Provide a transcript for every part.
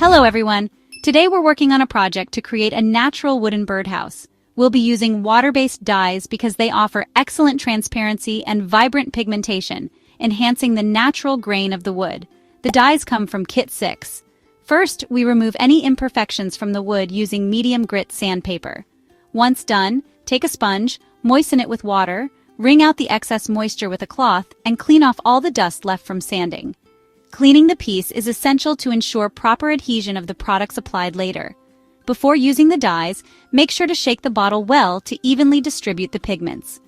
Hello everyone! Today we're working on a project to create a natural wooden birdhouse. We'll be using water-based dyes because they offer excellent transparency and vibrant pigmentation, enhancing the natural grain of the wood. The dyes come from Kit 6. First, we remove any imperfections from the wood using medium grit sandpaper. Once done, take a sponge, moisten it with water, wring out the excess moisture with a cloth, and clean off all the dust left from sanding. Cleaning the piece is essential to ensure proper adhesion of the products applied later. Before using the dyes, make sure to shake the bottle well to evenly distribute the pigments.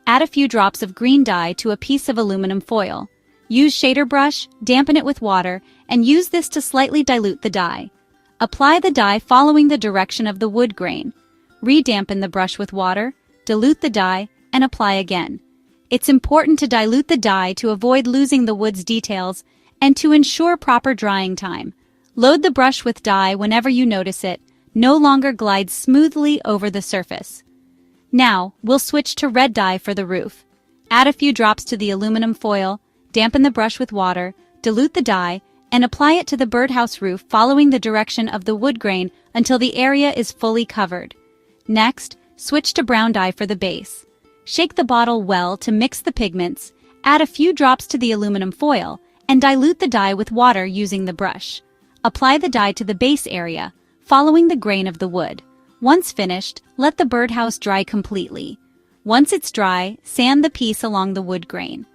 Add a few drops of green dye to a piece of aluminum foil. Use shader brush, dampen it with water, and use this to slightly dilute the dye. Apply the dye following the direction of the wood grain. Re-dampen the brush with water, dilute the dye, and apply again. It's important to dilute the dye to avoid losing the wood's details and to ensure proper drying time. Load the brush with dye whenever you notice it no longer glides smoothly over the surface. Now, we'll switch to red dye for the roof. Add a few drops to the aluminum foil, dampen the brush with water, dilute the dye, and apply it to the birdhouse roof following the direction of the wood grain until the area is fully covered. Next, switch to brown dye for the base. Shake the bottle well to mix the pigments, add a few drops to the aluminum foil, and dilute the dye with water using the brush. Apply the dye to the base area, following the grain of the wood. Once finished, let the birdhouse dry completely. Once it's dry, sand the piece along the wood grain.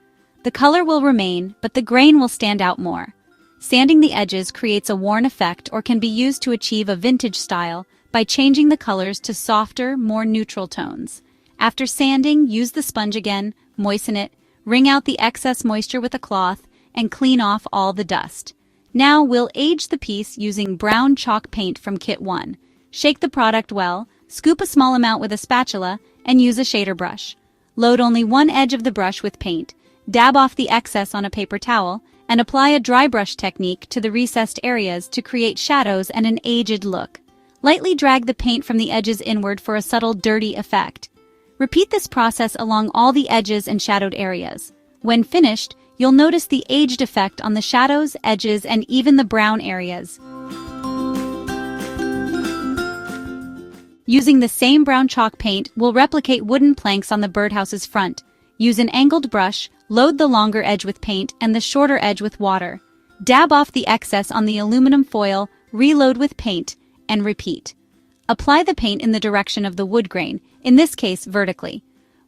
The color will remain, but the grain will stand out more. Sanding the edges creates a worn effect or can be used to achieve a vintage style by changing the colors to softer, more neutral tones. After sanding, use the sponge again, moisten it, wring out the excess moisture with a cloth, and clean off all the dust. Now we'll age the piece using brown chalk paint from Kit 1. Shake the product well, scoop a small amount with a spatula, and use a shader brush. Load only one edge of the brush with paint, dab off the excess on a paper towel, and apply a dry brush technique to the recessed areas to create shadows and an aged look. Lightly drag the paint from the edges inward for a subtle dirty effect. Repeat this process along all the edges and shadowed areas. When finished, you'll notice the aged effect on the shadows, edges, and even the brown areas. Using the same brown chalk paint, we'll replicate wooden planks on the birdhouse's front. Use an angled brush, load the longer edge with paint and the shorter edge with water. Dab off the excess on the aluminum foil, reload with paint, and repeat. Apply the paint in the direction of the wood grain, in this case vertically.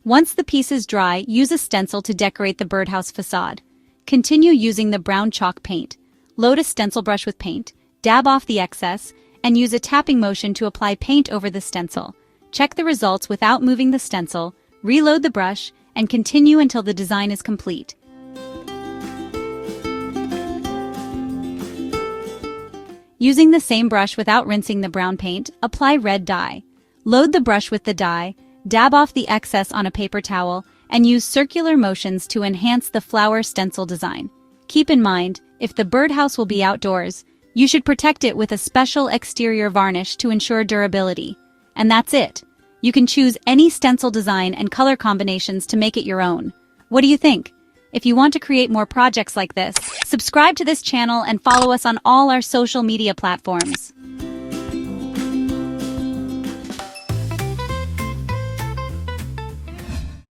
Once the piece is dry, use a stencil to decorate the birdhouse facade. Continue using the brown chalk paint. Load a stencil brush with paint, dab off the excess, and use a tapping motion to apply paint over the stencil. Check the results without moving the stencil, reload the brush, and continue until the design is complete. Using the same brush without rinsing the brown paint, apply red dye. Load the brush with the dye, dab off the excess on a paper towel, and use circular motions to enhance the flower stencil design. Keep in mind, if the birdhouse will be outdoors, you should protect it with a special exterior varnish to ensure durability. And that's it. You can choose any stencil design and color combinations to make it your own. What do you think? If you want to create more projects like this, subscribe to this channel and follow us on all our social media platforms.